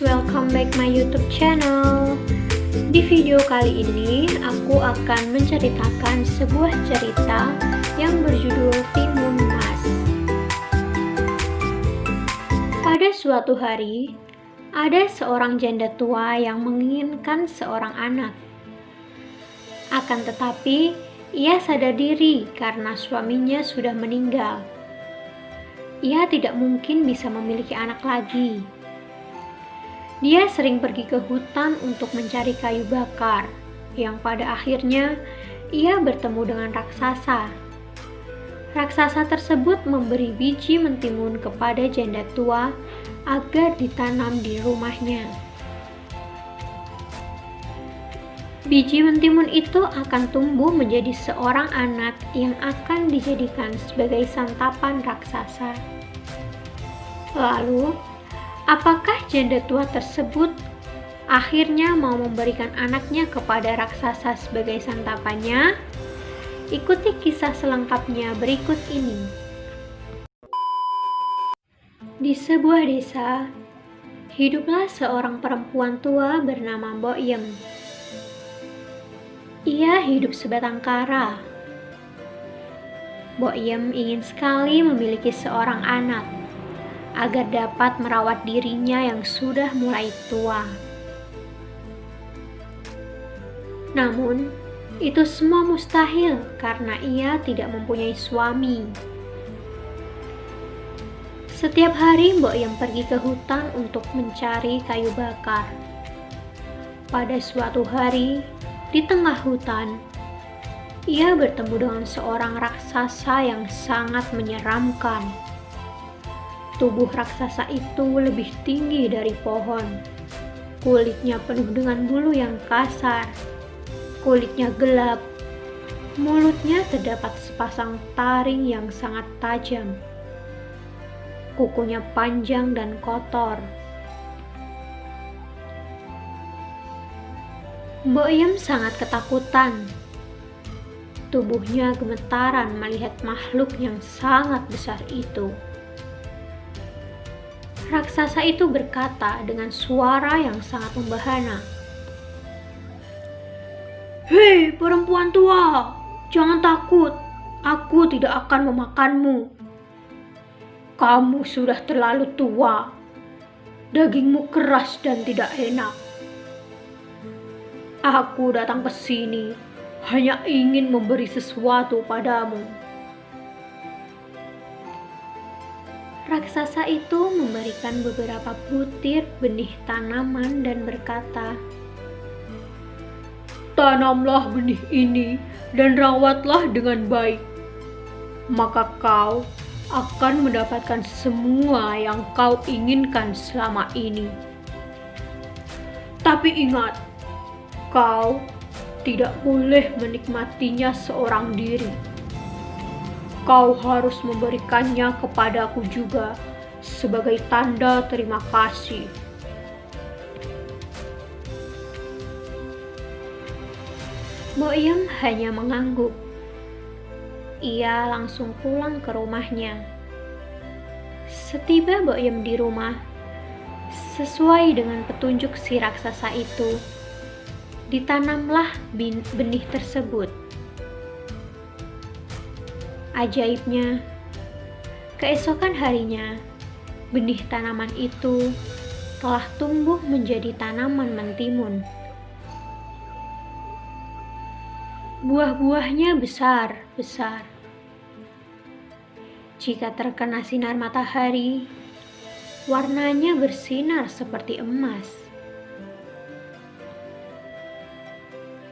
welcome back my YouTube channel. Di video kali ini aku akan menceritakan sebuah cerita yang berjudul Timun Mas. Pada suatu hari, ada seorang janda tua yang menginginkan seorang anak. Akan tetapi, ia sadar diri karena suaminya sudah meninggal. Ia tidak mungkin bisa memiliki anak lagi. Dia sering pergi ke hutan untuk mencari kayu bakar, yang pada akhirnya ia bertemu dengan raksasa. Raksasa tersebut memberi biji mentimun kepada janda tua agar ditanam di rumahnya. Biji mentimun itu akan tumbuh menjadi seorang anak yang akan dijadikan sebagai santapan raksasa. Lalu, apakah janda tua tersebut akhirnya mau memberikan anaknya kepada raksasa sebagai santapannya? Ikuti kisah selengkapnya berikut ini. Di sebuah desa, hiduplah seorang perempuan tua bernama Mbok Yem. Ia hidup sebatang kara. Mbok Yem ingin sekali memiliki seorang anak agar dapat merawat dirinya yang sudah mulai tua. Namun, itu semua mustahil karena ia tidak mempunyai suami. Setiap hari Mbok Yem pergi ke hutan untuk mencari kayu bakar. Pada suatu hari, di tengah hutan, ia bertemu dengan seorang raksasa yang sangat menyeramkan. Tubuh raksasa itu lebih tinggi dari pohon. Kulitnya penuh dengan bulu yang kasar. Kulitnya gelap. Mulutnya terdapat sepasang taring yang sangat tajam. Kukunya panjang dan kotor. Mbok Yem sangat ketakutan. Tubuhnya gemetaran melihat makhluk yang sangat besar itu. Raksasa itu berkata dengan suara yang sangat membahana, "Hei perempuan tua, jangan takut, aku tidak akan memakanmu. Kamu sudah terlalu tua, dagingmu keras dan tidak enak. Aku datang ke sini hanya ingin memberi sesuatu padamu." Raksasa itu memberikan beberapa butir benih tanaman dan berkata, "Tanamlah benih ini dan rawatlah dengan baik. Maka kau akan mendapatkan semua yang kau inginkan selama ini. Tapi ingat, kau tidak boleh menikmatinya seorang diri. Kau harus memberikannya kepadaku juga sebagai tanda terima kasih." Mbok Yem hanya mengangguk. Ia langsung pulang ke rumahnya. Setiba Mbok Yem di rumah, sesuai dengan petunjuk si raksasa itu, ditanamlah benih tersebut. Ajaibnya, keesokan harinya, benih tanaman itu telah tumbuh menjadi tanaman mentimun. Buah-buahnya besar-besar. Jika terkena sinar matahari, warnanya bersinar seperti emas.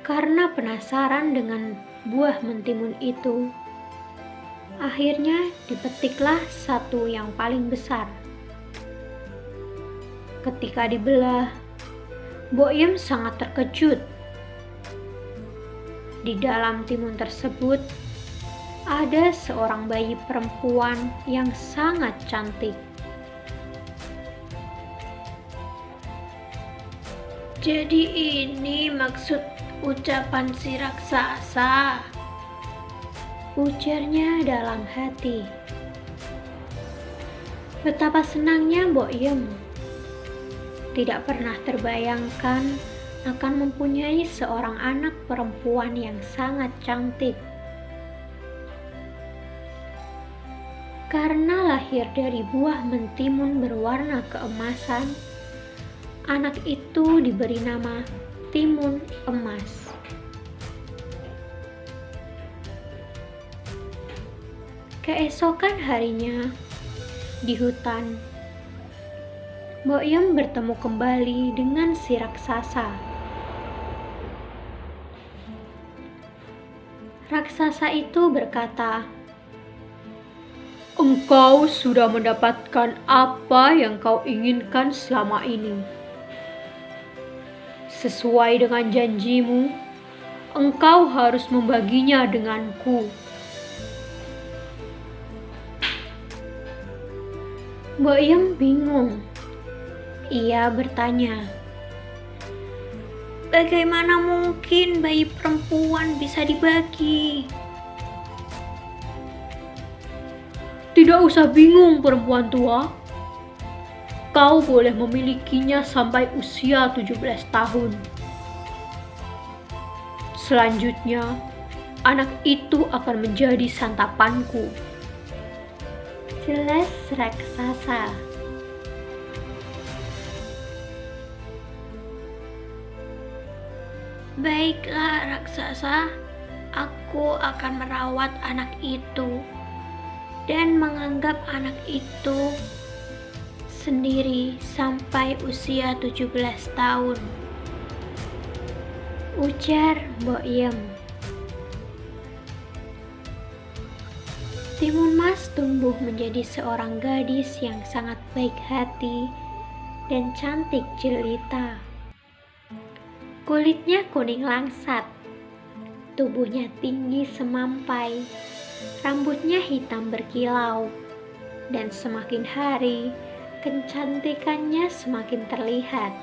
Karena penasaran dengan buah mentimun itu, akhirnya dipetiklah satu yang paling besar. Ketika dibelah, Mbok Yem sangat terkejut. Di dalam timun tersebut ada seorang bayi perempuan yang sangat cantik. "Jadi ini maksud ucapan si raksasa," ujarnya dalam hati. Betapa senangnya Mbok Yem. tidak pernah terbayangkan akan mempunyai seorang anak perempuan yang sangat cantik. Karena lahir dari buah mentimun berwarna keemasan, anak itu diberi nama Timun Emas. Keesokan harinya, di hutan, Boyem bertemu kembali dengan si raksasa. Raksasa itu berkata, "Engkau sudah mendapatkan apa yang kau inginkan selama ini. Sesuai dengan janjimu, engkau harus membaginya denganku." Boyem bingung. Ia bertanya, "Bagaimana mungkin bayi perempuan bisa dibagi?" "Tidak usah bingung, perempuan tua. Kau boleh memilikinya sampai usia 17 tahun. Selanjutnya, anak itu akan menjadi santapanku," jelas raksasa. "Baiklah raksasa, aku akan merawat anak itu dan menganggap anak itu sendiri sampai usia 17 tahun, ujar Boyem. Timun Mas tumbuh menjadi seorang gadis yang sangat baik hati dan cantik jelita. Kulitnya kuning langsat, tubuhnya tinggi semampai, rambutnya hitam berkilau, dan semakin hari kecantikannya semakin terlihat.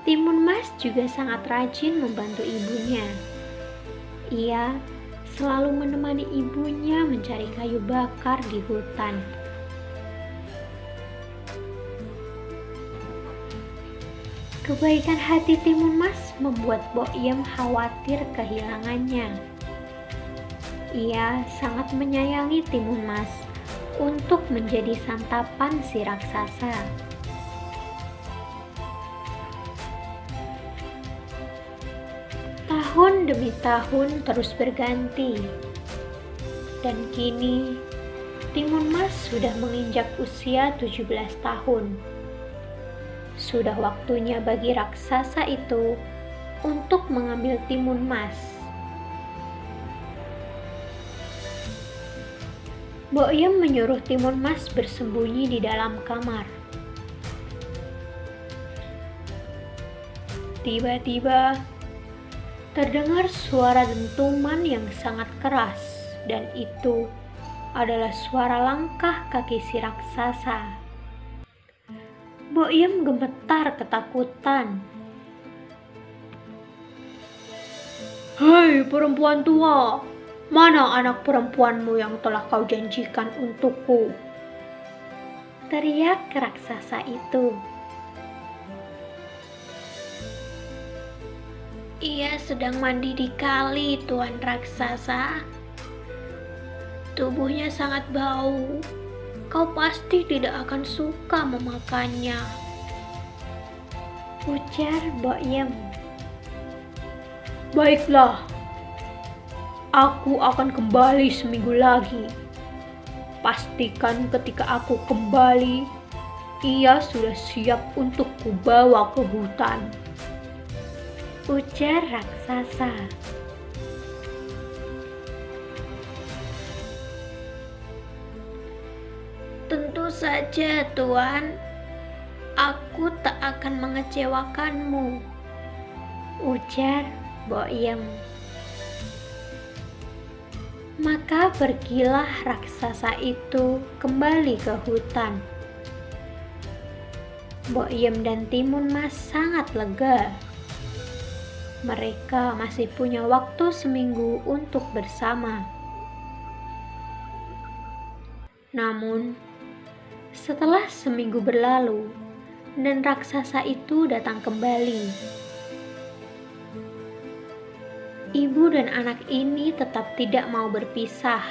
Timun Mas juga sangat rajin membantu ibunya. Ia selalu menemani ibunya mencari kayu bakar di hutan. Kebaikan hati Timun Mas membuat Boyem khawatir kehilangannya. Ia sangat menyayangi Timun Mas untuk menjadi santapan si raksasa. Tahun demi tahun terus berganti, dan kini Timun Mas sudah menginjak usia 17 tahun. Sudah waktunya bagi raksasa itu untuk mengambil Timun Mas. Boyem menyuruh Timun Mas bersembunyi di dalam kamar. Tiba-tiba terdengar suara dentuman yang sangat keras, dan itu adalah suara langkah kaki si raksasa. Boyem gemetar ketakutan. "Hai perempuan tua, mana anak perempuanmu yang telah kau janjikan untukku?" teriak raksasa itu. "Ia sedang mandi di kali, Tuan Raksasa. Tubuhnya sangat bau. Kau pasti tidak akan suka memakannya," ujar Boyem. "Baiklah, aku akan kembali seminggu lagi. Pastikan ketika aku kembali, ia sudah siap untuk kubawa ke hutan," ujar raksasa. "Tentu saja, Tuan. Aku tak akan mengecewakanmu," ujar Boyem. Maka pergilah raksasa itu kembali ke hutan. Boyem dan Timun Mas sangat lega. Mereka masih punya waktu seminggu untuk bersama. Namun, setelah seminggu berlalu, dan raksasa itu datang kembali. Ibu dan anak ini tetap tidak mau berpisah.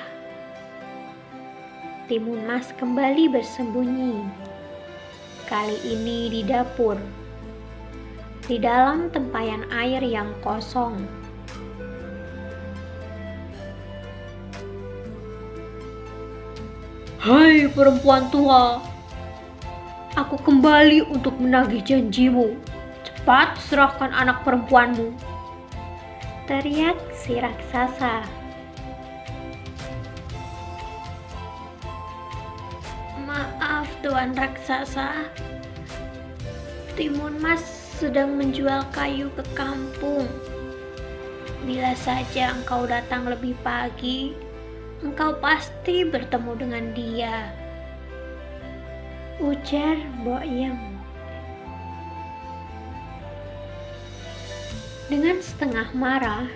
Timun Mas kembali bersembunyi, kali ini di dapur, di dalam tempayan air yang kosong. Hai perempuan tua, aku kembali untuk menagih janjimu. Cepat serahkan anak perempuanmu. Teriak si raksasa. Maaf Tuan Raksasa, Timun Mas sedang menjual kayu ke kampung. Bila saja engkau datang lebih pagi, engkau pasti bertemu dengan dia, ujar Boim. Dengan setengah marah,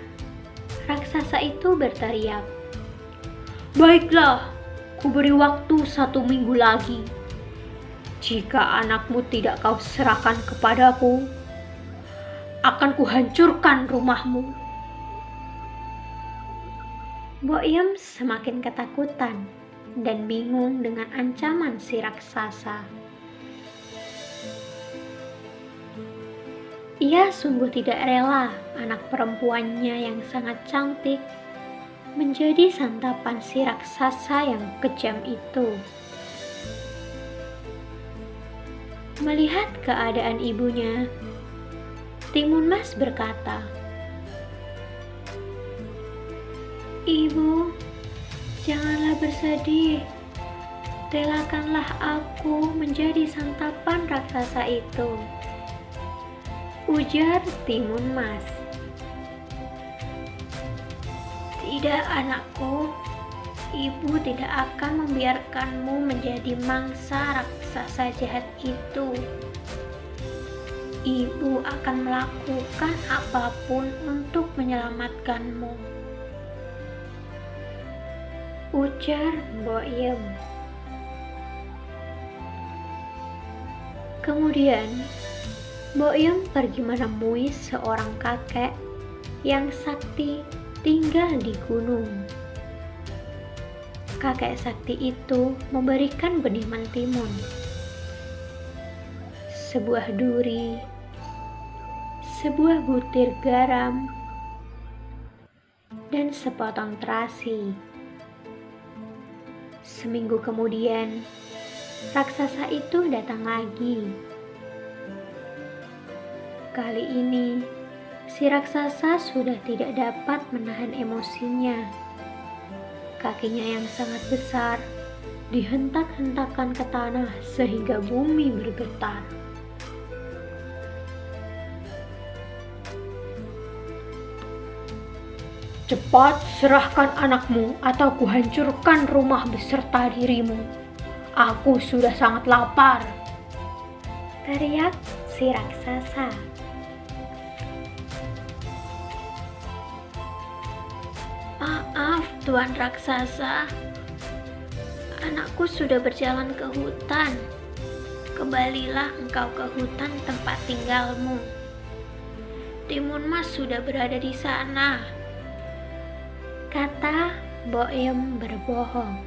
raksasa itu berteriak, Baiklah, ku beri waktu 1 minggu lagi. Jika anakmu tidak kau serahkan kepadaku, akan kuhancurkan rumahmu. Boim semakin ketakutan dan bingung dengan ancaman si raksasa. Ia sungguh tidak rela anak perempuannya yang sangat cantik menjadi santapan si raksasa yang kejam itu. Melihat keadaan ibunya, Timun Mas berkata, Ibu, janganlah bersedih. Relakanlah aku menjadi santapan raksasa itu, ujar Timun Mas. Tidak anakku, ibu tidak akan membiarkanmu menjadi mangsa raksasa jahat itu. Ibu akan melakukan apapun untuk menyelamatkanmu, ujar Boim. Kemudian Boim pergi menemui seorang kakek yang sakti tinggal di gunung. Kakek sakti itu memberikan benih mentimun, sebuah duri, sebuah butir garam, dan sepotong terasi. Seminggu kemudian, raksasa itu datang lagi. Kali ini, si raksasa sudah tidak dapat menahan emosinya. Kakinya yang sangat besar dihentak-hentakan ke tanah sehingga bumi bergetar. Cepat serahkan anakmu atau kuhancurkan rumah beserta dirimu. Aku sudah sangat lapar, teriak si raksasa. Maaf Tuan Raksasa, anakku sudah berjalan ke hutan. Kembalilah engkau ke hutan tempat tinggalmu. Timun Mas sudah berada di sana, kata Boim berbohong.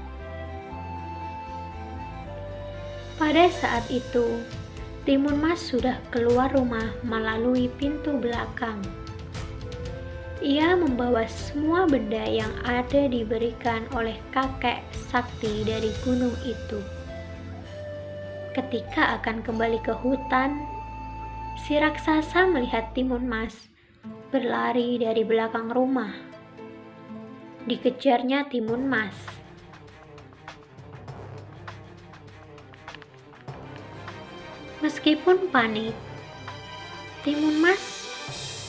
Pada saat itu, Timun Mas sudah keluar rumah melalui pintu belakang. Ia membawa semua benda yang ada diberikan oleh kakek sakti dari gunung itu. Ketika akan kembali ke hutan, si raksasa melihat Timun Mas berlari dari belakang rumah. Dikejarnya Timun Mas. Meskipun panik, Timun Mas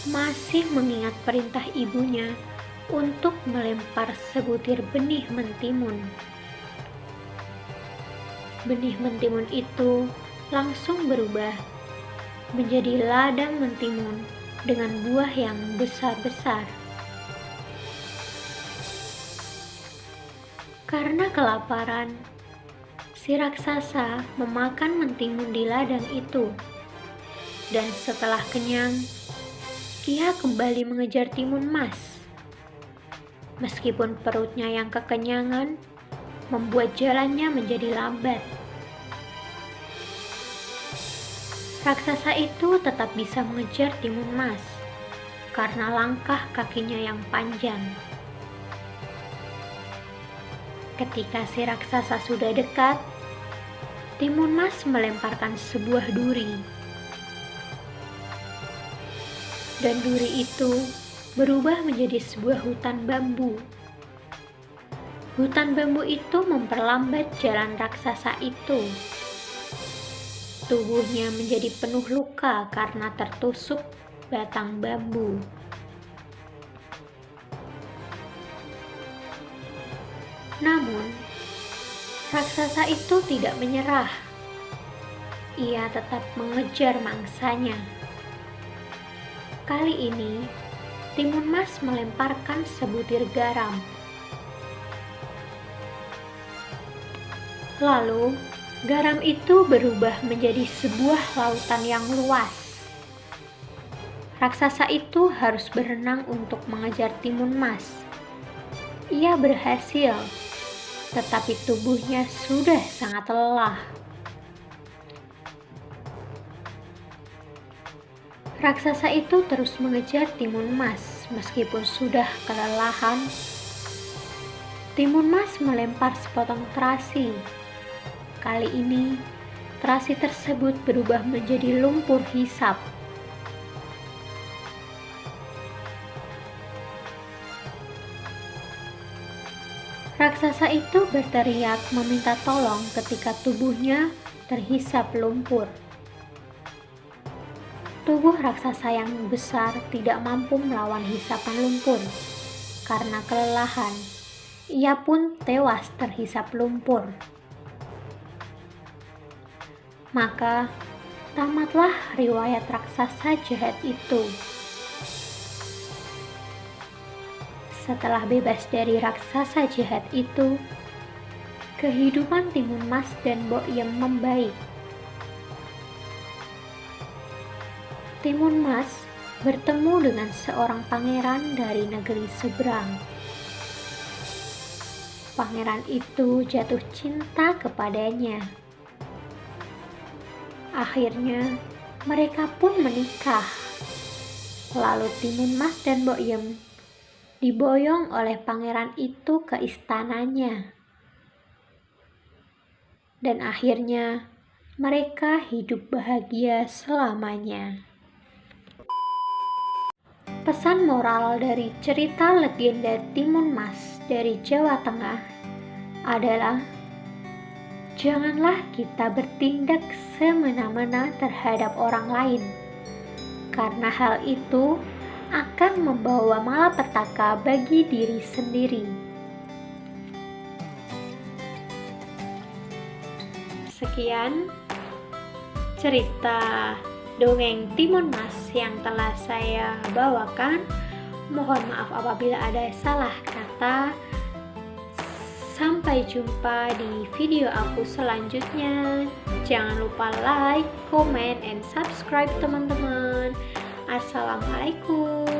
masih mengingat perintah ibunya untuk melempar sebutir benih mentimun. Benih mentimun itu langsung berubah menjadi ladang mentimun dengan buah yang besar-besar. Karena kelaparan, Si raksasa memakan mentimun di ladang itu, dan setelah kenyang, ia kembali mengejar timun mas. Meskipun perutnya yang kekenyangan membuat jalannya menjadi lambat, raksasa itu tetap bisa mengejar timun mas karena langkah kakinya yang panjang. Ketika si raksasa sudah dekat, timun mas melemparkan sebuah duri. Dan duri itu berubah menjadi sebuah hutan bambu. Hutan bambu itu memperlambat jalan raksasa itu. Tubuhnya menjadi penuh luka karena tertusuk batang bambu. Namun, raksasa itu tidak menyerah. Ia tetap mengejar mangsanya. Kali ini, timun mas melemparkan sebutir garam. Lalu, garam itu berubah menjadi sebuah lautan yang luas. Raksasa itu harus berenang untuk mengejar timun mas. Ia berhasil, tetapi tubuhnya sudah sangat lelah. Raksasa itu terus mengejar timun mas meskipun sudah kelelahan. Timun mas melempar sepotong terasi. Kali ini, terasi tersebut berubah menjadi lumpur hisap. Raksasa itu berteriak meminta tolong ketika tubuhnya terhisap lumpur. Tubuh raksasa yang besar tidak mampu melawan hisapan lumpur. Karena kelelahan, ia pun tewas terhisap lumpur. Maka, tamatlah riwayat raksasa jahat itu. Setelah bebas dari raksasa jahat itu, kehidupan timun mas dan Bokyem membaik. Timun mas bertemu dengan seorang pangeran dari negeri seberang. Pangeran itu jatuh cinta kepadanya. Akhirnya, mereka pun menikah. Lalu timun mas dan Bokyem diboyong oleh pangeran itu ke istananya. Dan akhirnya, mereka hidup bahagia selamanya. Pesan moral dari cerita legenda Timun Mas dari Jawa Tengah adalah janganlah kita bertindak semena-mena terhadap orang lain, karena hal itu akan membawa malapetaka bagi diri sendiri. Sekian cerita dongeng Timun Mas yang telah saya bawakan. Mohon maaf apabila ada salah kata. Sampai jumpa di video aku selanjutnya. Jangan lupa like, comment, and subscribe teman-teman. Assalamualaikum.